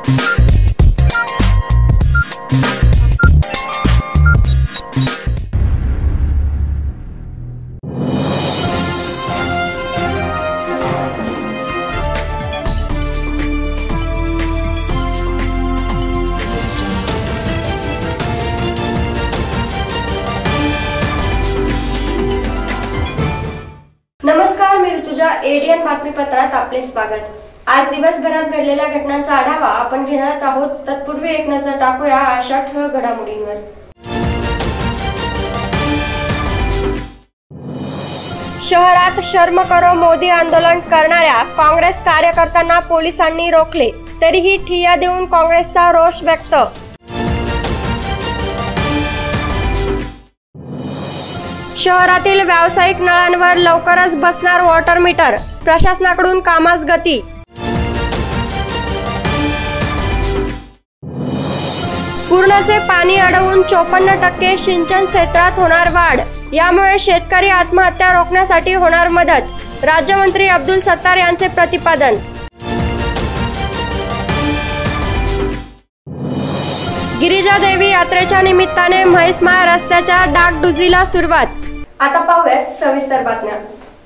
नमस्कार, मी ऋतुजा. एडीएन बातमीपत्रात आपले स्वागत. आज दिवसभरात घडलेल्या घटनांचा आढावा आपण घेणार आहोत. तत्पूर्वी एक नजर टाकूया अशा ठळक घडामोडींवर. शहरात शर्म करो मोदी आंदोलन करणाऱ्या काँग्रेस कार्यकर्त्यांना पोलिसांनी रोखले, तरीही ठिय्या देऊन काँग्रेसचा रोष व्यक्त. शहरातील व्यावसायिक नळांवर लवकरच बसणार वॉटर मीटर, प्रशासनाकडून कामास गती. पूर्णाचे पाणी अडवून 54% सिंचन क्षेत्रात होणार वाढ, यामुळे शेतकरी आत्महत्या रोखण्यासाठी होणार मदत, राज्यमंत्री अब्दुल सत्तार यांचे प्रतिपादन. गिरिजा देवी यात्रेच्या निमित्ताने म्हैसमाळ रस्त्याच्या डागडुजीला सुरुवात. आता पाहूयात सविस्तर बातम्या.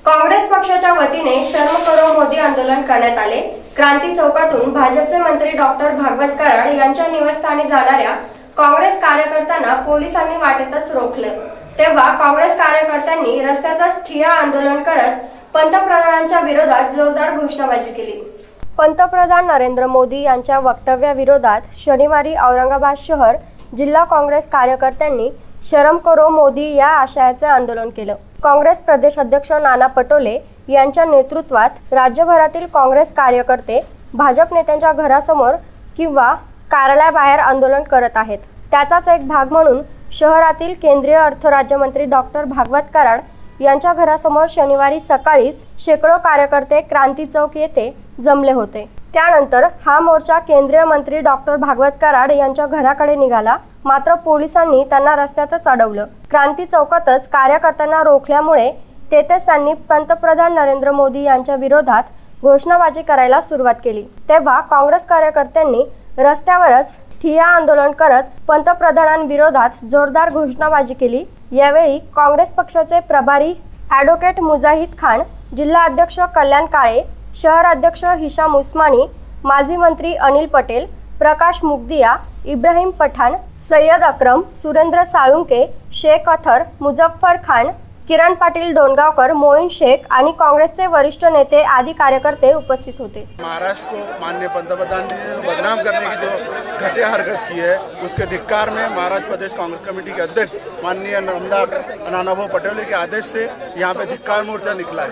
काँग्रेस पक्षाच्या वतीने शर्म करो मोदी आंदोलन करण्यात आले. क्रांती चौकातून भाजपचे मंत्री डॉक्टर भागवत कराड यांच्या निवासस्थानी जाणाऱ्या काँग्रेस कार्यकर्त्यांना पोलिसांनी वाटेतच रोखले. तेव्हा काँग्रेस कार्यकर्त्यांनी रस्त्याचा ठिय्या आंदोलन करत पंतप्रधानांच्या विरोधात जोरदार घोषणाबाजी केली. पंतप्रधान नरेंद्र मोदी यांच्या वक्तव्याविरोधात शनिवारी औरंगाबाद शहर जिल्हा काँग्रेस कार्यकर्त्यांनी शरम करो मोदी या आशयाचे आंदोलन केलं. काँग्रेस प्रदेश अध्यक्ष नाना पटोले यांच्या नेतृत्वात राज्यभरातील काँग्रेस कार्यकर्ते भाजप नेत्यांच्या घरासमोर किंवा कार्यालयाबाहेर आंदोलन करत आहेत. त्याचाच एक भाग म्हणून शहरातील केंद्रीय अर्थ राज्यमंत्री डॉक्टर भागवत कराड यांच्या घरासमोर शनिवारी सकाळीच शेकडो कार्यकर्ते क्रांती चौक येथे जमले होते. त्यानंतर हा मोर्चा केंद्रीय मंत्री डॉक्टर भागवत कराड यांच्या घराकडे निघाला. मात्र पोलिसांनी त्यांना रस्त्यातच अडवलं. क्रांती चौकातच कार्यकर्त्यांना रोखल्यामुळे तेथेच त्यांनी पंतप्रधान नरेंद्र मोदी यांच्या विरोधात घोषणाबाजी करायला सुरुवात केली. तेव्हा काँग्रेस कार्यकर्त्यांनी रस्त्यावरच ठिय्या आंदोलन करत पंतप्रधानांविरोधात जोरदार घोषणाबाजी केली. यावेळी काँग्रेस पक्षाचे प्रभारी ॲडव्होकेट मुजाहिद खान, जिल्हा अध्यक्ष कल्याण काळे, शहर अध्यक्ष हिशाम उस्मानी, माजी मंत्री अनिल पटेल, प्रकाश मुगदिया, इब्राहिम पठाण, सय्यद अक्रम, सुरेंद्र साळुंके, शेख अथर, मुझफ्फर खान, किरण पाटील डोनगावकर, मोईन शेख आणि काँग्रेसचे वरिष्ठ नेते आदी कार्यकर्ते उपस्थित होते. महाराष्ट्र को माननीय पंतप्रधान ने बदनाम करने की जो घटिया हरकत की है, उसके धिक्कार में महाराष्ट्र प्रदेश कांग्रेस कमेटी के अध्यक्ष माननीय नानाभाऊ पटोले के आदेश से यहाँ पे धिक्कार मोर्चा निकला है.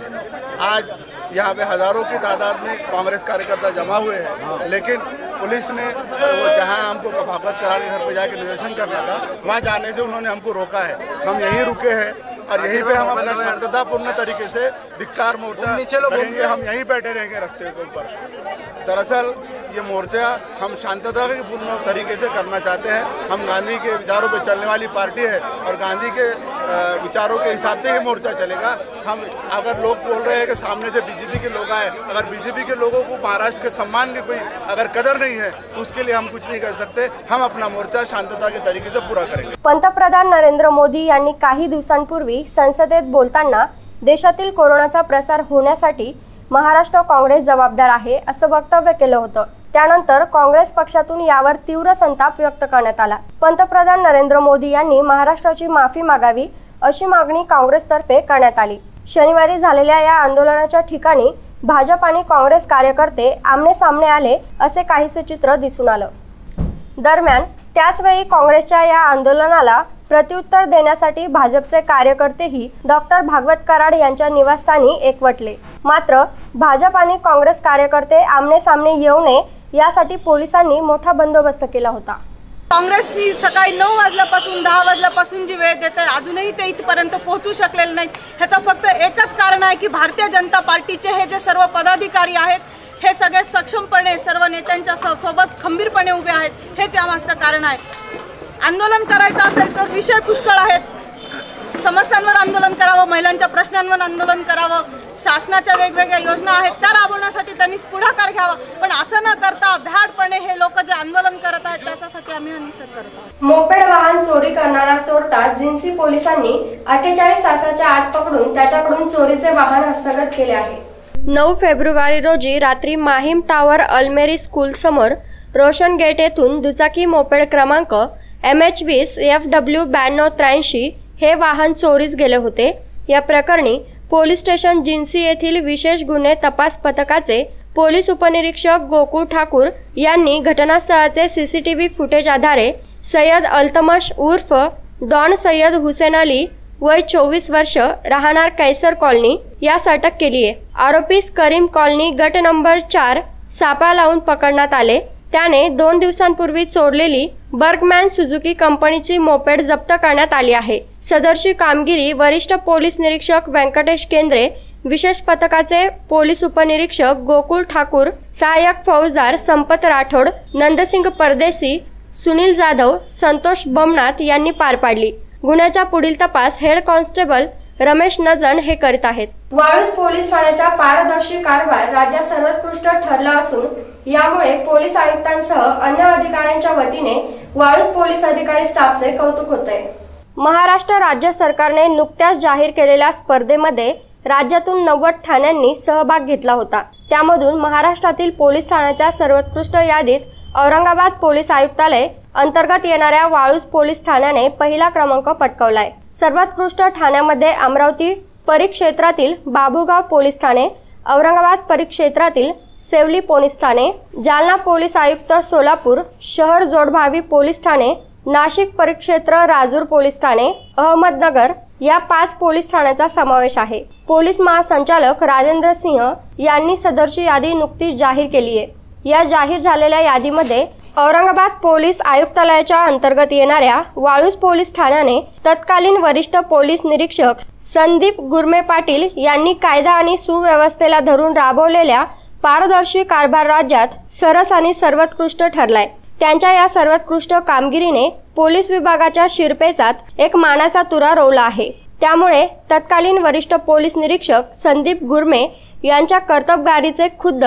आज यहाँ पे हजारों की तादाद में कांग्रेस कार्यकर्ता जमा हुए हैं, लेकिन पुलिस ने वो जहाँ हमको भागवत कराड के घर पे जाके निदर्शन करना था, वहाँ जाने से उन्होंने हमको रोका है. हम यहीं रुके हैं और यहीं पे हम अपना शांततापूर्ण तरीके से धिक्कार मोर्चा करेंगे. हम यहीं बैठे रहेंगे रास्ते के ऊपर. दरअसल ये मोर्चा हम शांतता के पूर्ण तरीके से करना चाहते हैं. हम गांधी के विचारों पे चलने वाली पार्टी है और गांधी के विचारों के हिसाब से ये मोर्चा चलेगा. हम अगर लोग बोल रहे हैं कि सामने से बीजेपी के लोग आए, अगर बीजेपी के लोगों को महाराष्ट्र के सम्मान की कोई अगर कदर नहीं है तो उसके लिए हम कुछ नहीं कर सकते. हम अपना मोर्चा शांतता के तरीके से पूरा करेंगे. पंतप्रधान नरेंद्र मोदी यांनी काही दिवसांपूर्वी संसदेत बोलताना देशातील कोरोनाचा प्रसार होण्यासाठी महाराष्ट्र काँग्रेस जबाबदार आहे असं वक्तव्य केलं होतं. त्यानंतर काँग्रेस पक्षातून यावर तीव्र संताप व्यक्त करण्यात आला. पंतप्रधान नरेंद्र मोदी यांनी महाराष्ट्राची माफी मागावी अशी मागणी काँग्रेसतर्फे करण्यात आली. शनिवारी झालेल्या या आंदोलनाच्या ठिकाणी भाजप आणि काँग्रेस कार्यकर्ते आमने सामने आले असे काहीसे चित्र दिसून आलं. दरम्यान त्याचवेळी काँग्रेसच्या या आंदोलनाला प्रत्युत्तर देण्यासाठी भाजपचे कार्यकर्तेही डॉक्टर भागवत कराड यांच्या निवासस्थानी एकवटले. मात्र भाजप आणि काँग्रेस कार्यकर्ते आमने सामने येऊ नये यासाठी पोलिसांनी मोठा बंदोबस्त केला होता. काँग्रेसनी सकाळी 9 वाजल्यापासून 10 वाजल्यापासून जी वेळ देते अजूनही ते इथपर्यंत पोहोचू शकलेले नाही. ह्याचा फक्त एकच कारण आहे की भारतीय जनता पार्टीचे हे जे सर्व पदाधिकारी आहेत हे सगळे सक्षमपणे सर्व नेत्यांच्या सोबत खंबीरपणे उभे आहेत. हेच यामागचं कारण आहे. आंदोलन करायचं असेल तर विषय पुष्कळ आहेत. समस्यांवर आंदोलन करावं, महिलांच्या प्रश्नांवर आंदोलन करावं, शासनाच्या वेगवेगळ्या योजना आहेत त्या राबवण्यासाठी त्यांनी पुढाकार घ्यावा. पण असं न करता भ्याडपणे हे लोक आंदोलन करत आहेत त्याच्यासाठी आम्ही हा निषेध करत आहोत। मोपेड वाहन चोरी करणारा चोरटा जिन्सी पोलिसांनी 48 तासाच्या आत पकडून त्याच्याकडून चोरीचे वाहन हस्तगत केले आहे। 9 फेब्रुवारी रोजी रात्री माहीम टावर अल्मेरी स्कूल समोर रोशन गेट येथून दुचाकी मोपेड क्रमांक MH20 FW 9283 हे वाहन चोरीस गेले होते। या प्रकरणी पोलीस स्टेशन जिन्सी येथील विशेष गुन्हे तपास पथकाचे पोलीस उपनिरीक्षक गोकुळ ठाकूर यांनी घटनास्थळाचे CCTV फुटेज आधारे सय्यद अल्तमश उर्फ डॉन सय्यद हुसेन अली वय 24 वर्ष राहणार कैसर कॉलनी यास अटक केली आहे। आरोपीस करीम कॉलनी गट नंबर 4 सापळा लावून पकडण्यात आले। त्याने 2 दिवसांपूर्वी चोरलेली बर्गमॅन सुझुकी कंपनीची मोपेड जप्त करण्यात आली आहे। सदरची कामगिरी वरिष्ठ पोलीस निरीक्षक व्यंकटेश केंद्रे, विशेष पथकाचे पोलीस उपनिरीक्षक गोकुळ ठाकूर, सहाय्यक फौजदार संपत राठोड, नंदसिंग परदेशी, सुनील जाधव, संतोष बमनाथ यांनी पार पाडली। गुन्ह्याचा पुढील तपास हेड कॉन्स्टेबल रमेश नजन हे करीत आहेत। वाळूज पोलीस ठाण्याचा पारदर्शी कारभार राज्यात सर्वोत्कृष्ट ठरला असून यामुळे पोलीस आयुक्तांसह अन्य अधिकाऱ्यांच्या वतीने वाळूज पोलीस अधिकारी स्टाफचे कौतुक होते। महाराष्ट्र राज्य सरकारने नुकत्याच जाहीर केलेल्या स्पर्धेमध्ये राज्यातून 90 ठाण्यांनी सहभाग घेतला होता। त्यामधून महाराष्ट्रातील पोलीस ठाण्याच्या सर्वोत्कृष्ट यादीत औरंगाबाद पोलीस आयुक्तालय अंतर्गत येणाऱ्या वाळूज पोलीस ठाण्याने पहिला क्रमांक पटकावलाय। सर्वोत्कृष्ट ठाण्यामध्ये अमरावती परिक्षेत्रातील बाबूगाव पोलीस ठाणे, औरंगाबाद परिक्षेत्रातील सेवली पोलीस ठाणे, जालना पोलीस आयुक्त सोलापूर शहर जोडभावी पोलीस ठाणे, नाशिक परिक्षेत्र राजूर पोलीस ठाणे, अहमदनगर या 5 पोलीस ठाण्याचा समावेश आहे। पोलीस महासंचालक राजेंद्र सिंह यांनी सदरची यादी नुकतीच जाहीर केली आहे। या जाहीर झालेल्या यादीमध्ये औरंगाबाद पोलीस आयुक्तालयाच्या अंतर्गत येणाऱ्या वाळूज पोलीस ठाण्याने तत्कालीन वरिष्ठ पोलीस निरीक्षक संदीप गुरमे पाटील यांनी कायदा आणि सुव्यवस्थेला धरून राबवलेल्या पारदर्शी कारभार राज्यात सरस आणि सर्वोत्कृष्ट ठरलाय। त्यांच्या या सर्वोत्कृष्ट कामगिरीने पोलीस विभागाच्या शिरपेचात एक मानाचा तुरा रोवला आहे। त्यामुळे तत्कालीन वरिष्ठ पोलीस निरीक्षक संदीप गुरमे यांच्या कर्तबगारीचे खुद्द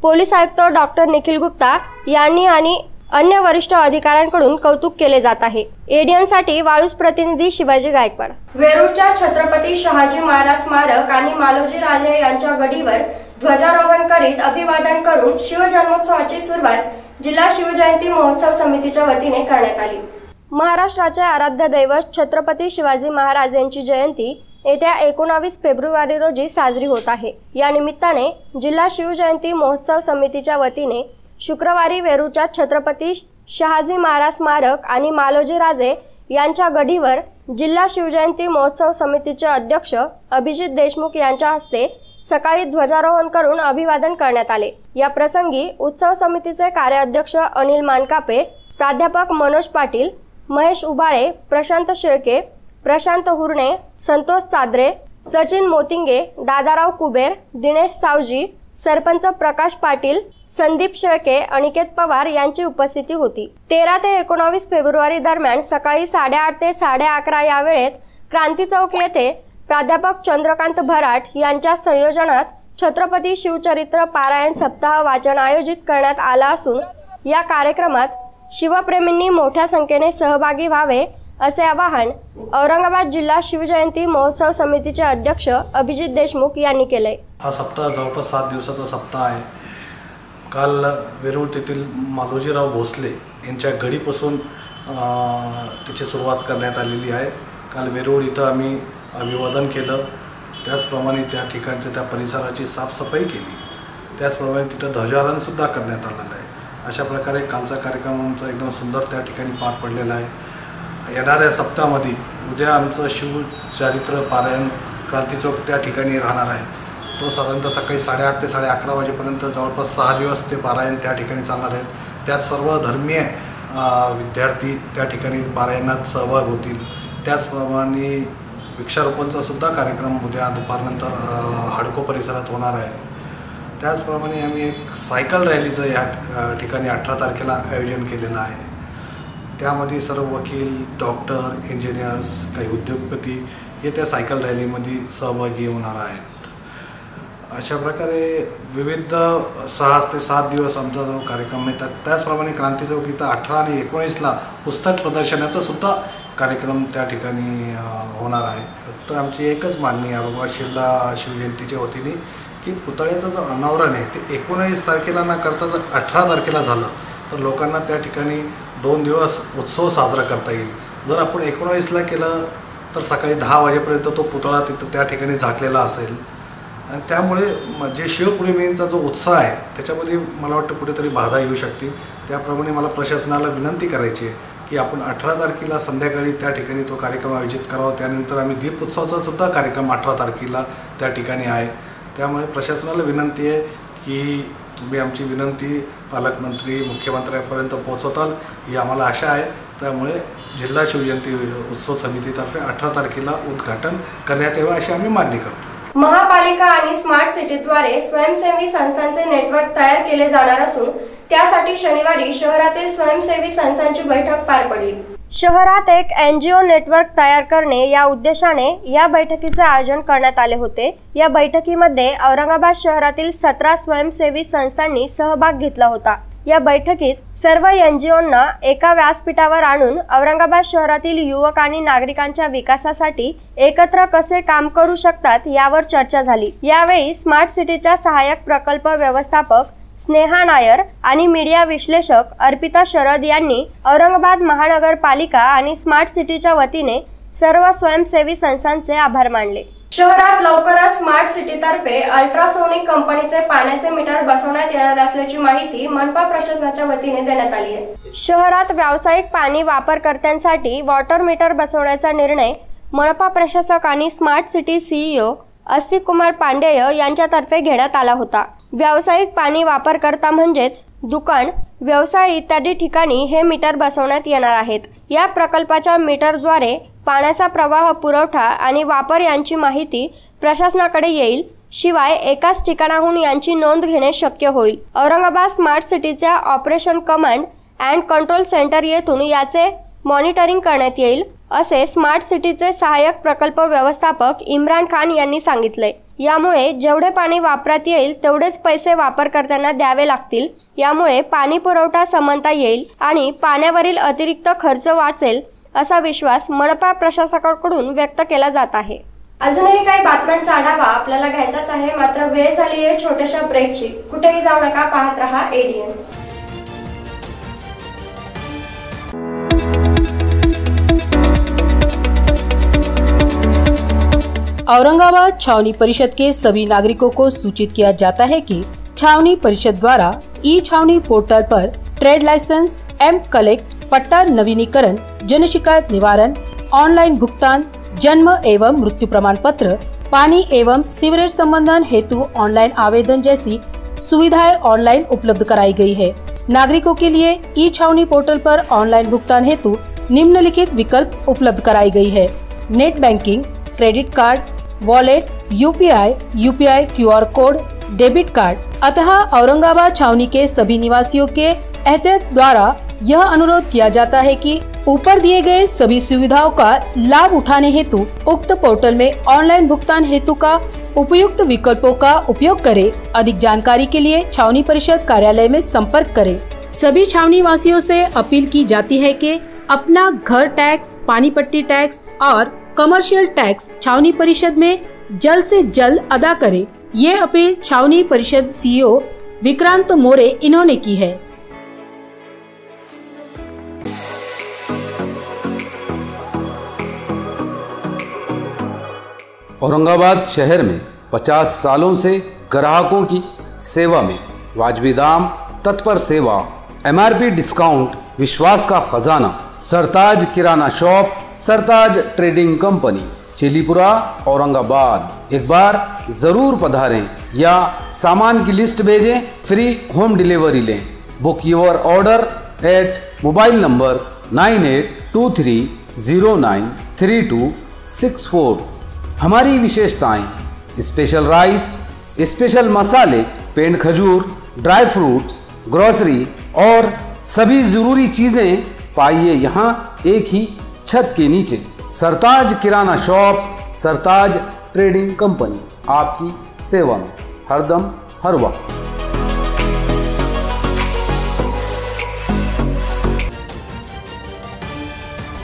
पोलीस आयुक्त डॉक्टर निखिल गुप्ता यांनी आणि अन्य वरिष्ठ अधिकाऱ्यांकडून कौतुक केले जात आहे। एडीएनसाठी वाळूज प्रतिनिधी शिवाजी गायकवाड। वेरूळच्या छत्रपती शहाजी महाराज स्मारक आणि मालोजी राजे यांच्या गडीवर ध्वजारोहण करीत अभिवादन करून शिवजन्मोत्सवाची सुरुवात जिल्हा शिवजयंती महोत्सव समितीच्या वतीने करण्यात आली। महाराष्ट्राचे आराध्य दैवत छत्रपती शिवाजी महाराज यांची जयंती येत्या 19 फेब्रुवारी रोजी साजरी होत आहे। या निमित्ताने जिल्हा शिवजयंती महोत्सव समितीच्या वतीने शुक्रवारी वेरूळच्या छत्रपती शहाजी महाराज स्मारक आणि मालोजी राजे यांच्या गडीवर जिल्हा शिवजयंती महोत्सव समितीचे अध्यक्ष अभिजित देशमुख यांच्या हस्ते सकाळी ध्वजारोहण करून अभिवादन करण्यात आले। या प्रसंगी उत्सव समितीचे कार्याध्यक्ष अनिल मानकापे, प्राध्यापक मनोज पाटील, महेश उबाळे, प्रशांत शेळके, प्रशांत हुरणे, संतोष चादरे, सचिन मोतिंगे, दादाराव कुबेर, दिनेश सावजी, सरपंच प्रकाश पाटील, संदीप शेळके, अनिकेत पवार यांची उपस्थिती होती। 13 ते 19 फेब्रुवारी दरम्यान सकाळी 8:30 ते 11:30 या वेळेत क्रांती चौक येथे प्राध्यापक चंद्रकांत भराट यांच्या संयोजनात छत्रपती शिवचरित्र पारायण सप्ताह वाचन आयोजित करण्यात आला असून या कार्यक्रमात शिवप्रेमींनी मोठ्या संख्येने सहभागी व्हावे असे आवाहन औरंगाबाद जिल्हा शिवजयंती महोत्सव समितीचे अध्यक्ष अभिजित देशमुख यांनी केले। हा सप्ताह जवळपास 7 दिवसाचा सप्ताह आहे। काल वेरूळ तेथील मालोजीराव भोसले यांच्या गडीपासून त्याची सुरुवात करण्यात आलेली आहे। काल वेरूळ इथं आम्ही अभिवादन केलं, त्याचप्रमाणे त्या ठिकाणच्या त्या परिसराची साफसफाई केली, त्याचप्रमाणे तिथं ध्वजारोहणसुद्धा करण्यात आलेलं आहे। अशा प्रकारे कालचा कार्यक्रम आमचा एकदम सुंदर त्या ठिकाणी पार पडलेला आहे। येणाऱ्या सप्ताहामध्ये उद्या आमचं शिवचरित्र पारायण क्रांती चौक त्या ठिकाणी राहणार आहे। तो साधारणतः सकाळी 8:30 ते 11:30 वाजेपर्यंत जवळपास 6 दिवस ते पारायण त्या ठिकाणी चालणार आहेत। त्यात सर्व धर्मीय विद्यार्थी त्या ठिकाणी पारायणात सहभाग होतील। त्याचप्रमाणे वृक्षारोपणचा सुद्धा कार्यक्रम उद्या दुपारनंतर हडको परिसरात होणार आहे। त्याचप्रमाणे आम्ही एक सायकल रॅलीचं या ठिकाणी 18 तारखेला आयोजन केलेलं आहे। त्यामध्ये सर्व वकील, डॉक्टर, इंजिनियर्स, काही उद्योगपती हे त्या सायकल रॅलीमध्ये सहभागी होणार आहेत। अशा प्रकारे विविध 6 ते 7 दिवस आमचा जो कार्यक्रम आहे त्याचप्रमाणे क्रांती चौक इथं 18 आणि 19ला पुस्तक प्रदर्शनाचा सुद्धा कार्यक्रम त्या ठिकाणी होणार आहे. फक्त आमची एकच मागणी आहे बाबा शिवजयंतीच्या वतीने की पुतळ्याचं जो अनावरण आहे ते 19 तारखेला न करता जर 18 तारखेला झालं तर लोकांना त्या ठिकाणी 2 दिवस उत्सव साजरा करता येईल. जर आपण 19ला केलं तर सकाळी 10 वाजेपर्यंत तो पुतळा तिथं त्या ठिकाणी झाकलेला असेल आणि त्यामुळे जे शिवप्रेमींचा जो उत्साह आहे त्याच्यामध्ये मला वाटतं कुठेतरी बाधा येऊ शकते. त्याप्रमाणे मला प्रशासनाला विनंती करायची आहे की आपण 18 तारखेला संध्याकाळी त्या ठिकाणी तो कार्यक्रम आयोजित करावा. त्यानंतर आम्ही दीप उत्सवाचा सुद्धा कार्यक्रम 18 तारखेला त्या ठिकाणी आहे. त्यामुळे प्रशासनाला विनंती आहे की तुम्ही आमची विनंती पालकमंत्री मुख्यमंत्र्यांपर्यंत पोहोचवताल ही आम्हाला आशा आहे. त्यामुळे जिल्हा शिवजयंती उत्सव समितीतर्फे 18 तारखेला उद्घाटन करण्यात यावे अशी आम्ही मागणी करतो. महापालिका आणि स्मार्ट सिटीद्वारे स्वयंसेवी संस्थांचे नेटवर्क तयार केले जाणार असून त्यासाठी शनिवारी शहरातील स्वयंसेवी संस्थांची बैठक पार पडली. शहरात एक NGO नेटवर्क तयार करणे या उद्देशाने या बैठकीचे आयोजन करण्यात आले होते. या बैठकीमध्ये औरंगाबाद शहरातील 17 स्वयंसेवी संस्थांनी सहभाग घेतला होता. या बैठकीत सर्व NGOंना एका व्यासपीठावर आणून औरंगाबाद शहरातील युवक आणि नागरिकांच्या विकासासाठी एकत्र कसे काम करू शकतात यावर चर्चा झाली. यावेळी स्मार्ट सिटीच्या सहाय्यक प्रकल्प व्यवस्थापक स्नेहा नायर आणि मीडिया विश्लेषक अर्पिता शरद यांनी औरंगाबाद महानगरपालिका आणि स्मार्ट सिटीच्या वतीने सर्व स्वयंसेवी संस्थांचे आभार मानले. शहरात लवकरच स्मार्ट सिटीतर्फे अल्ट्रासोनिक कंपनीचे पाण्याचे मीटर बसवण्यात येणार असल्याची माहिती मनपा प्रशासनाच्या वतीने देण्यात आली आहे. शहरात व्यावसायिक पाणी वापरकर्त्यांसाठी वॉटर मीटर बसवण्याचा निर्णय मनपा प्रशासक आणि smart city CEO Astik Kumar Pandey यांच्यातर्फे घेण्यात आला होता. व्यावसायिक पाणी वापरकर्ता म्हणजेच दुकान, व्यवसाय इत्यादी ठिकाणी हे मीटर बसवण्यात येणार आहेत. या प्रकल्पाच्या मीटरद्वारे पाण्याचा प्रवाह, पुरवठा आणि वापर यांची माहिती प्रशासनाकडे येईल. शिवाय एकाच ठिकाणाहून यांची नोंद घेणे शक्य होईल. औरंगाबाद स्मार्ट सिटीच्या operation command and control centre येथून याचे मॉनिटरिंग करण्यात येईल असे स्मार्ट सिटीचे सहाय्यक प्रकल्प व्यवस्थापक इम्रान खान यांनी सांगितले. यामुळे जेवढे पाणी वापरात येईल तेवढेच पैसे वापरकर्त्यांना द्यावे लागतील. यामुळे पाणी पुरवठा समानता येईल आणि पाण्यावरील अतिरिक्त खर्च वाचेल असा विश्वास मनपा प्रशासकाकडून व्यक्त केला जात आहे. अजूनही काही बातम्यांचा आढावा आपल्याला घ्यायचाच आहे, मात्र वेळ झाली आहे छोट्याशा ब्रेकची. कुठेही जाऊ नका, पाहत रहा ADN. औरंगाबाद छावनी परिषद के सभी नागरिकों को सूचित किया जाता है कि छावनी परिषद द्वारा ई-छावनी पोर्टल पर ट्रेड लाइसेंस, M-कलेक्ट, पट्टा नवीनीकरण, जन शिकायत निवारण, ऑनलाइन भुगतान, जन्म एवं मृत्यु प्रमाण पत्र, पानी एवं सीवरेज संबंधन हेतु ऑनलाइन आवेदन जैसी सुविधाएं ऑनलाइन उपलब्ध कराई गई है. नागरिकों के लिए ई-छावनी पोर्टल पर ऑनलाइन भुगतान हेतु निम्नलिखित विकल्प उपलब्ध कराई गई है. Net banking, credit card, wallet, UPI QR code, debit card. अतः औरंगाबाद छावनी के सभी निवासियों के एहतियात द्वारा यह अनुरोध किया जाता है कि ऊपर दिए गए सभी सुविधाओं का लाभ उठाने हेतु उक्त पोर्टल में ऑनलाइन भुगतान हेतु का उपयुक्त विकल्पों का उपयोग करें. अधिक जानकारी के लिए छावनी परिषद कार्यालय में संपर्क करें. सभी छावनी वासियों से अपील की जाती है कि अपना घर टैक्स, पानी पट्टी टैक्स और कमर्शियल टैक्स छावनी परिषद में जल्द से जल्द अदा करें. ये अपील छावनी परिषद CEO विक्रांत मोरे इन्होंने की है. औरंगाबाद शहर में 50 सालों से ग्राहकों की सेवा में वाजबी दाम, तत्पर सेवा, MRP डिस्काउंट, विश्वास का खजाना, Sartaj kirana shop, Sartaj trading company, Chilipura, Aurangabad. एक बार जरूर पधारें या सामान की लिस्ट भेजें, फ्री होम डिलीवरी लें. Book your order at mobile number 9823093264. हमारी विशेषताएं: स्पेशल राइस, स्पेशल मसाले, पेंड खजूर, ड्राई फ्रूट्स, ग्रोसरी और सभी जरूरी चीजें पाइए यहाँ एक ही छत के नीचे. सरताज kirana shop, Sartaj trading company आपकी सेवा में. हरदम हर वक्त।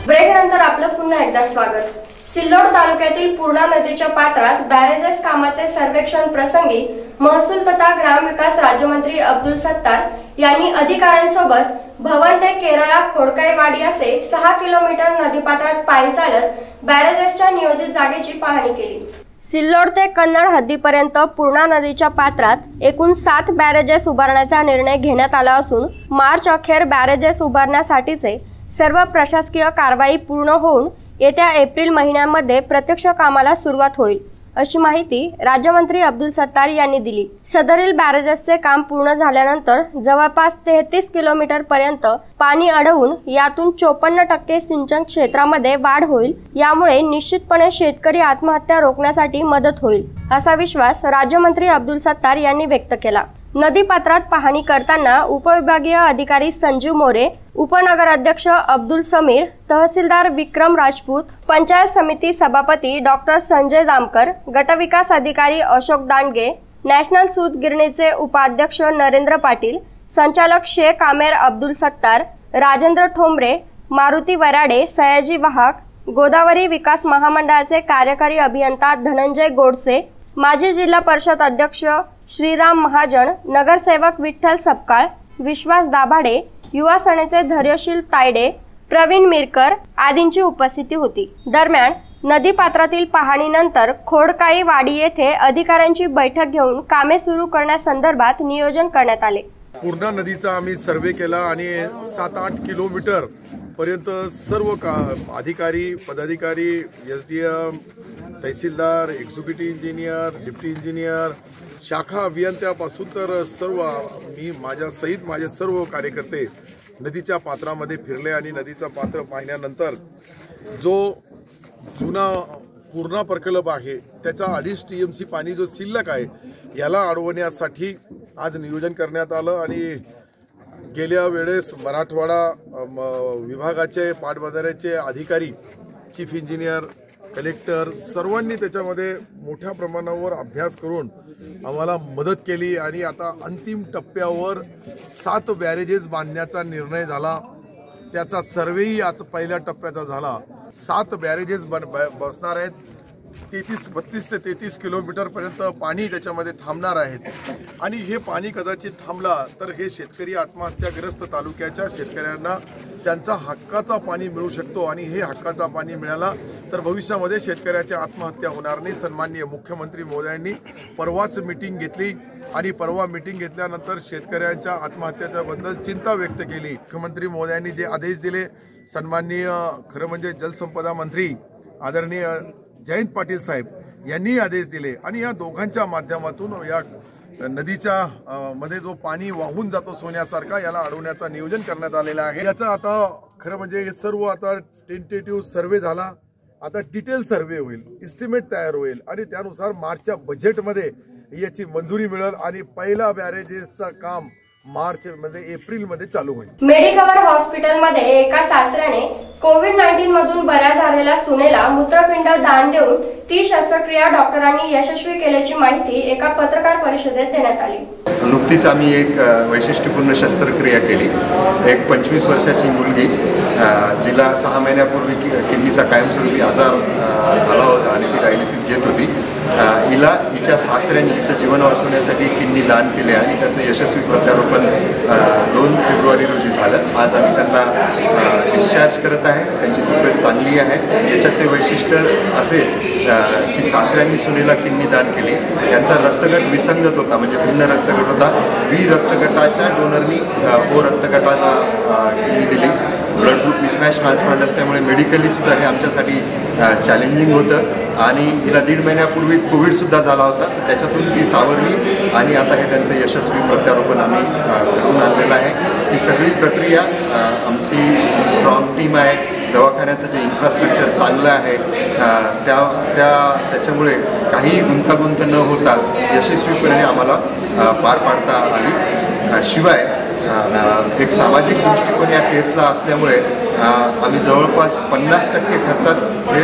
ब्रेक नंतर आपलं पुन्हा एकदा स्वागत। सिल्लोड तालुक्यातील पूर्णा नदीच्या पात्रात बॅरेजेस कामाचे सर्वेक्षण प्रसंगी महसूल तथा ग्रामविकास राज्यमंत्री अब्दुल सत्तार यांनी अधिकाऱ्यांसोबत भवन ते केरळा खोडकाईवाडी असे 6 किलोमीटर नदीपात्रात पायी चालत बॅरेजेसच्या नियोजित जागेची पाहणी केली। सिल्लोड ते कन्नड हद्दीपर्यंत पूर्णा नदीच्या पात्रात एकूण 7 बॅरेजेस उभारण्याचा निर्णय घेण्यात आला असून मार्च अखेर बॅरेजेस उभारण्यासाठीचे सर्व प्रशासकीय कारवाई पूर्ण होऊन येत्या एप्रिल महिन्यामध्ये प्रत्यक्ष कामाला सुरुवात होईल, अशी माहिती राज्यमंत्री अब्दुल सत्तार यांनी दिली। सदरील बॅरेजेसचे काम पूर्ण झाल्यानंतर जवळपास 33 किलोमीटर पर्यंत पाणी अडवून यातून 54% सिंचन क्षेत्रामध्ये वाढ होईल। यामुळे निश्चितपणे शेतकरी आत्महत्या रोखण्यासाठी मदत होईल, असा विश्वास राज्यमंत्री अब्दुल सत्तार यांनी व्यक्त केला। नदीपात्रात पाहणी करताना उपविभागीय अधिकारी संजीव मोरे, उपनगराध्यक्ष अब्दुल समीर, तहसीलदार विक्रम राजपूत, पंचायत समिती सभापती डॉक्टर संजय जामकर, गटविकास अधिकारी अशोक दांडगे, नॅशनल सूत गिरणीचे उपाध्यक्ष नरेंद्र पाटील, संचालक शेख आमेर अब्दुल सत्तार, राजेंद्र ठोंबरे, मारुती वराडे, सयाजी वाहक, गोदावरी विकास महामंडळाचे कार्यकारी अभियंता धनंजय गोडसे, माजी जिल्हा परिषद अध्यक्ष श्रीराम महाजन, नगरसेवक विठ्ठल सपकाळ, विश्वास दाभाडे, युवा सेनेचे धैर्यशील तायडे, प्रवीण मिरकर आदींची उपस्थिती होती। दरम्यान नदीपात्रातील पाहणीनंतर खोडकाई वाडी येथे अधिकाऱ्यांची बैठक घेऊन कामे सुरू करण्यासंदर्भात नियोजन करण्यात आले। पूर्णा नदीचा आम्ही सर्वे केला आणि 7-8 किलोमीटर पर्यंत सर्व अधिकारी, पदाधिकारी, एसडीएम, तहसीलदार, एक्झिक्युटिव्ह इंजिनियर, डिप्टी इंजिनियर, शाखा अभियंत्यापासून तर सर्व मी माझ्या सहित माझे सर्व कार्यकर्ते नदीच्या पात्रामध्ये फिरले आणि नदीचा पात्र पाहिल्यानंतर जो जुना पूर्णा प्रकल्प आहे त्याचा 2.5 TMC पाणी जो शिल्लक आहे याला अडवण्यासाठी आज नियोजन करण्यात आलं आणि गेल्या वेळेस मराठवाडा विभागाचे पाटबंधाऱ्याचे अधिकारी, चीफ इंजिनियर, कलेक्टर सर्वांनी त्याच्यामध्ये मोठ्या प्रमाणावर अभ्यास करून आम्हाला मदत केली आणि आता अंतिम टप्प्यावर 7 बॅरेजेस बांधण्याचा निर्णय झाला। त्याचा सर्वेही आज पहिल्या टप्प्याचा झाला। 7 बॅरेजेस बसणार आहेत। 32 ते 33 किलोमीटर पर्यंत पाणी त्याच्यामध्ये थांबणार आहेत आणि हे पाणी कदाचित थांबला तर हे शेतकरी आत्महत्याग्रस्त तालुक्याच्या शेतकऱ्यांना त्यांचा हक्काचा पाणी मिळू शकतो आणि हे हक्काचा पाणी मिळाला तर भविष्यामध्ये शेतकऱ्याच्या आत्महत्या होणार नाही। सन्माननीय मुख्यमंत्री महोदयांनी परवाच मीटिंग घेतली आणि परवा मीटिंग घेतल्यानंतर शेतकऱ्यांच्या आत्महत्याच्या बद्दल चिंता व्यक्त केली। मुख्यमंत्री महोदयांनी जे आदेश दिले, सन्माननीय खरं म्हणजे जलसंपदा मंत्री आदरणीय जयंत पाटील साहेब यांनी आदेश दिले आणि या दोघांच्या माध्यमातून या नदीच्या मध्ये जो पाणी वाहून जातो सोन्यासारखा याला अडवण्याचा नियोजन करण्यात आलेला आहे। याचा आता खरं म्हणजे हे सर्व आता टेंटेटिव्ह सर्वे झाला, आता डिटेल सर्वे होईल, एस्टिमेट तयार होईल आणि त्यानुसार मार्चच्या बजेटमध्ये याची मंजुरी मिळेल आणि पहिला बॅरेजेसचा काम मार्च मध्ये एप्रिल मध्ये चालू होईल। मेडिकवर हॉस्पिटलमध्ये एका सासऱ्याने कोविड-19 मधून बऱ्या झालेल्या सुनेला मूत्रपिंड दान देऊन ती शस्त्रक्रिया डॉक्टरांनी यशस्वी केल्याची माहिती एका पत्रकार परिषदेत देण्यात आली। नुकतीच आम्ही एक वैशिष्ट्यपूर्ण शस्त्रक्रिया केली। एक 25 वर्षाची मुलगी जिला 6 महिन्यापूर्वी किडनीचा कायमस्वरूपी आजार झाला होता आणि ती डायलिसिस घेत होती। हिच्या सासऱ्यांनी हिचं जीवन वाचवण्यासाठी किडनी दान केले आणि त्याचं यशस्वी प्रत्यारोपण 2 फेब्रुवारी रोजी झालं। आज आम्ही त्यांना डिस्चार्ज करत आहे। त्यांची तब्येत चांगली आहे। त्याच्यात ते वैशिष्ट्य असे की सासऱ्यांनी सुनेला किडनी दान केली। त्यांचा रक्तगट विसंगत होता, म्हणजे भिन्न रक्तगट होता। बी रक्तगटाच्या डोनरनी ओ रक्तगटाला किडनी दिली। ब्लड ग्रुप मिसमॅच ट्रान्सप्लांट असल्यामुळे मेडिकली सुद्धा हे आमच्यासाठी चॅलेंजिंग होतं आणि हिला 1.5 महिन्यापूर्वी कोविडसुद्धा झाला होता, तर त्याच्यातून ती सावरली आणि आता हे त्यांचं यशस्वी प्रत्यारोपण आम्ही घडवून आणलेलं आहे। ही सगळी प्रक्रिया आमची जी स्ट्रॉंग टीम आहे, दवाखान्याचं जे इन्फ्रास्ट्रक्चर चांगलं आहे त्याच्यामुळे काही गुंतागुंत न होता यशस्वीपणे आम्हाला पार पाडता आली। शिवाय एक सामाजिक दृष्टिकोन या केसला असल्यामुळे आम्ही जवळपास 50% खर्चात हे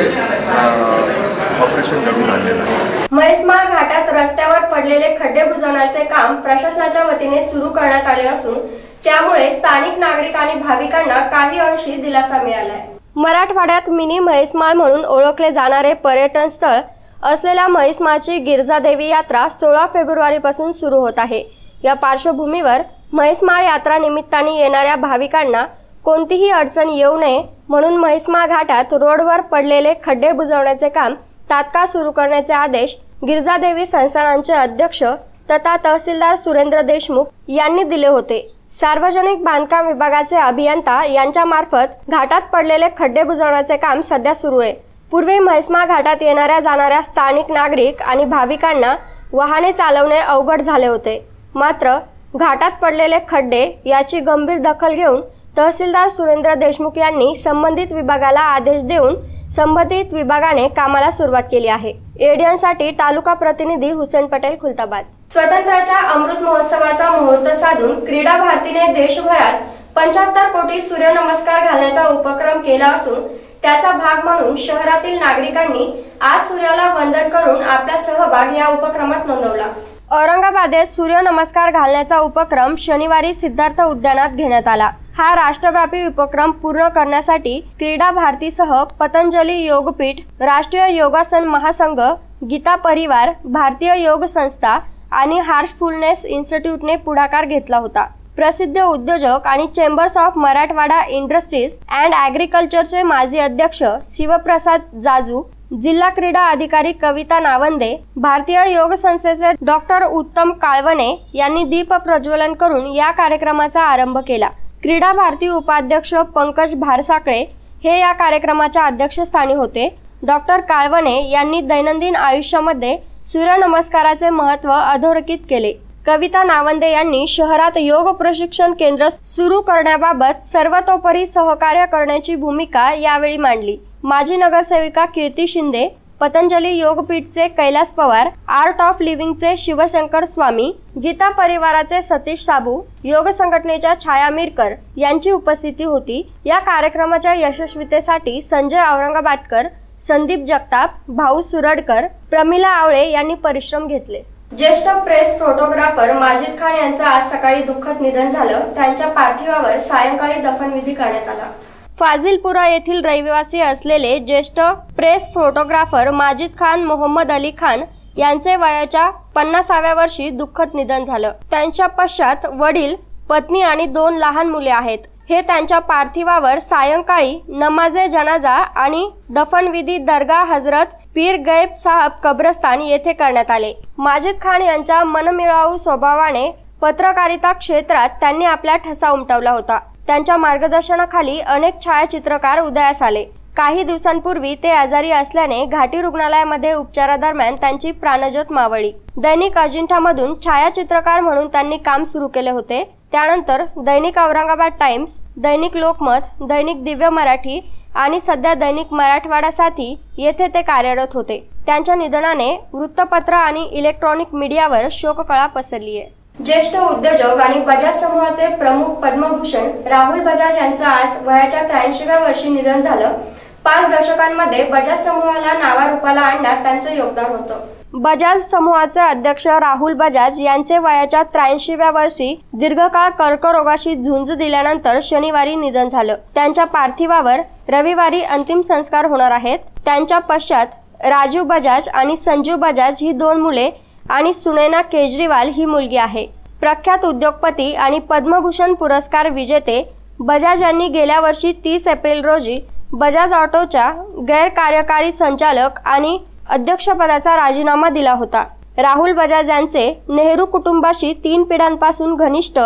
ऑपरेशन घडवून आणलेलं आहे. म्हैसमाळ घाटात रस्त्यावर पडलेले खड्डे बुजवण्याचे काम प्रशासनाच्या वतीने सुरू करण्यात आले असून त्यामुळे स्थानिक नागरिक आणि भाविकांना काही अंशी दिलासा मिळालाय. मराठवाड्यात मिनी म्हैसमाळ म्हणून ओळखले जाणारे पर्यटन स्थळ असलेल्या म्हैसमाळची गिरजादेवी यात्रा 16 फेब्रुवारीपासून सुरू होत आहे. या पार्श्वभूमीवर म्हैसमाळ यात्रा निमित्ताने येणाऱ्या भाविकांना कोणतीही अडचण येऊ नये म्हणून म्हैसमाळ घाटात रोडवर पडलेले खड्डे बुजवण्याचे काम तात्काळ सुरू करण्याचे आदेश गिरजादेवी संस्थानांचे अध्यक्ष तथा तहसीलदार सुरेंद्र देशमुख यांनी दिले होते. सार्वजनिक बांधकाम विभागाचे अभियंता यांच्या मार्फत घाटात पडलेले खड्डे बुजवण्याचे काम सध्या सुरू आहे. पूर्वी म्हैसमाळ घाटात येणाऱ्या जाणाऱ्या स्थानिक नागरिक आणि भाविकांना वाहने चालवणे अवघड झाले होते. मात्र घाटात पडलेले खड्डे याची गंभीर दखल घेऊन तहसीलदार सुरेंद्र देशमुख यांनी संबंधित विभागाला आदेश देऊन संबंधित विभागाने कामाला सुरुवात केली आहे. एडीएनसाठी तालुका प्रतिनिधी हुसेन पटेल, खुलताबाद. स्वातंत्र्याच्या अमृत महोत्सवाचा मुहूर्त साधून क्रीडा भारतीने देशभरात 75 कोटी सूर्यनमस्कार घालण्याचा उपक्रम केला असून त्याचा भाग म्हणून शहरातील नागरिकांनी आज सूर्याला वंदन करून आपला सहभाग या उपक्रमात नोंदवला. औरंगाबादेत सूर्यनमस्कार घालण्याचा उपक्रम शनिवारी सिद्धार्थ उद्यानात घेण्यात आला. हा राष्ट्रव्यापी उपक्रम पूर्ण करण्यासाठी क्रीडा भारतीसह पतंजली योगपीठ, राष्ट्रीय योगासन महासंघ, गीता परिवार, भारतीय योग संस्था आणि हार्टफुलनेस इन्स्टिट्यूटने पुढाकार घेतला होता. प्रसिद्ध उद्योजक आणि Chambers of Marathwada Industries and ॲग्रिकल्चरचे माजी अध्यक्ष शिवप्रसाद जाजू, जिल्हा क्रीडा अधिकारी कविता नावंदे, भारतीय योग संस्थेचे डॉक्टर उत्तम काळवणे यांनी दीप प्रज्वलन करून या कार्यक्रमाचा आरंभ केला. क्रीडा भारती उपाध्यक्ष पंकज भारसाकळे हे या कार्यक्रमाच्या अध्यक्षस्थानी होते. डॉक्टर काळवणे यांनी दैनंदिन आयुष्यामध्ये सूर्यनमस्काराचे महत्त्व अधोरेखित केले. कविता नावंदे यांनी शहरात योग प्रशिक्षण केंद्र सुरू करण्याबाबत सर्वतोपरी सहकार्य करण्याची भूमिका यावेळी मांडली. माजी नगरसेविका कीर्ती शिंदे, पतंजली योगपीठचे कैलास पवार, आर्ट ऑफ लिव्हिंगचे शिवशंकर स्वामी, गीता परिवाराचे सतीश साबू, योग संघटनेच्या छाया मिरकर यांची उपस्थिती होती. या कार्यक्रमाच्या यशस्वीतेसाठी संजय औरंगाबादकर, संदीप जगताप, भाऊ सुरडकर, प्रमिला आवळे यांनी परिश्रम घेतले. ज्येष्ठ प्रेस फोटोग्राफर माजिद खान यांचं आज सकाळी दुःखद निधन झालं. त्यांच्या पार्थिवावर सायंकाळी दफनविधी करण्यात आला. फाजिलपुरा येथील रहिवासी असलेले ज्येष्ठ प्रेस फोटोग्राफर माजिद खान मोहम्मद अली खान यांचे वयाच्या 50व्या वर्षी दुःखद निधन झालं. त्यांच्या पश्चात वडील, पत्नी आणि 2 लहान मुले आहेत. हे त्यांच्या पार्थिवावर सायंकाळी नमाजे जनाजा आणि दफनविधी दर्गा हजरत पीर गैब साहब कब्रस्तान येथे करण्यात आले. माजिद खान यांच्या मनमिळावू स्वभावाने पत्रकारिता क्षेत्रात त्यांनी आपला ठसा उमटवला होता. त्यांच्या मार्गदर्शनाखाली अनेक छायाचित्रकार उदयास आले. काही दिवसांपूर्वी ते आजारी असल्याने घाटी रुग्णालयामध्ये उपचारादरम्यान त्यांची प्राणज्योत मावळली. दैनिक अजिंठामधून छायाचित्रकार म्हणून त्यांनी काम सुरू केले होते. त्यानंतर दैनिक औरंगाबाद टाइम्स, दैनिक लोकमत, दैनिक दिव्य मराठी आणि सध्या दैनिक मराठवाडा साथी येथे ते कार्यरत होते. त्यांच्या निधनाने वृत्तपत्र आणि इलेक्ट्रॉनिक मीडियावर शोककळा पसरली आहे. ज्येष्ठ उद्योजक आणि बजाज समूहाचे प्रमुख पद्मभूषण राहुल बजाज यांचं आज वयाच्या 83व्या वर्षी निधन झालं. 5 दशकांमध्ये बजाज समूहाला नावारूपाला आणण्यात त्यांचं योगदान होतं. बजाज समूहाचे अध्यक्ष राहुल बजाज यांचे वयाच्या 83व्या वर्षी दीर्घकाळ कर्करोगाशी झुंज दिल्यानंतर शनिवारी निधन झालं. त्यांच्या पार्थिवावर रविवारी अंतिम संस्कार होणार आहेत. त्यांच्या पश्चात राजीव बजाज आणि संजीव बजाज ही 2 मुले आणि सुनैना केजरीवाल ही मुलगी आहे. प्रख्यात उद्योगपती आणि पद्मभूषण पुरस्कार विजेते बजाज यांनी गेल्या वर्षी 30 एप्रिल रोजी बजाज ऑटोच्या गैरकार्यकारी संचालक आणि अध्यक्षपदाचा राजीनामा दिला होता. राहुल बजाज यांचे नेहरू कुटुंबाशी 3 पिढ्यांपासून घनिष्ठ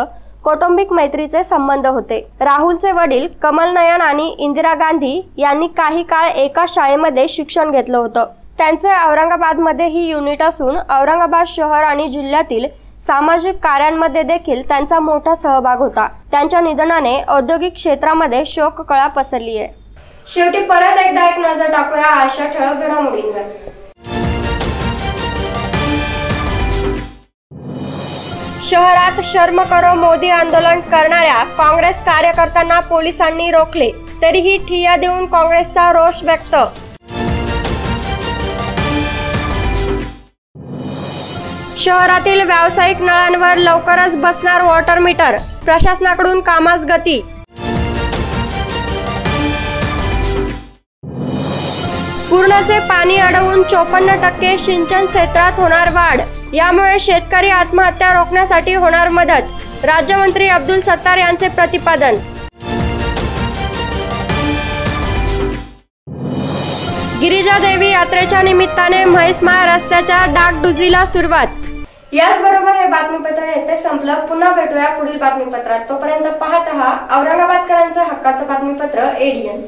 कौटुंबिक मैत्रीचे संबंध होते. राहुलचे वडील कमल नयन आणि इंदिरा गांधी यांनी काही काळ एकाच शाळेमध्ये शिक्षण घेतलं होतं. त्यांचे औरंगाबादमध्ये ही युनिट असून औरंगाबाद शहर आणि जिल्ह्यातील सामाजिक कार्यांमध्ये देखील त्यांचा मोठा सहभाग होता. त्यांच्या निधनाने औद्योगिक क्षेत्रामध्ये शोककळा पसरली आहे. शेवटी परत एकदा एक नजर टाकूया आजच्या ठळक घडामोडींवर. शहरात शर्म करो मोदी आंदोलन करणाऱ्या काँग्रेस कार्यकर्त्यांना पोलिसांनी रोखले, तरीही ठिय्या देऊन काँग्रेसचा रोष व्यक्त. शहरातील व्यावसायिक नळांवर लवकरच बसणार वॉटर मीटर, प्रशासनाकडून कामास गती। पूर्णाचे पाणी अडवून 54% सिंचन क्षेत्रात होणार वाढ, यामुळे शेतकरी आत्महत्या रोखण्यासाठी होणार मदत, राज्यमंत्री अब्दुल सत्तार यांचे प्रतिपादन। गिरिजा देवी यात्रेच्या निमित्ताने म्हैसमाळ रस्त्याच्या डागडुजीला सुरुवात। याचबरोबर हे बातमीपत्र येथे संपलं। पुन्हा भेटूया पुढील बातमीपत्रात। तोपर्यंत पाहत रहा औरंगाबादकरांचं हक्काचं बातमीपत्र ADN।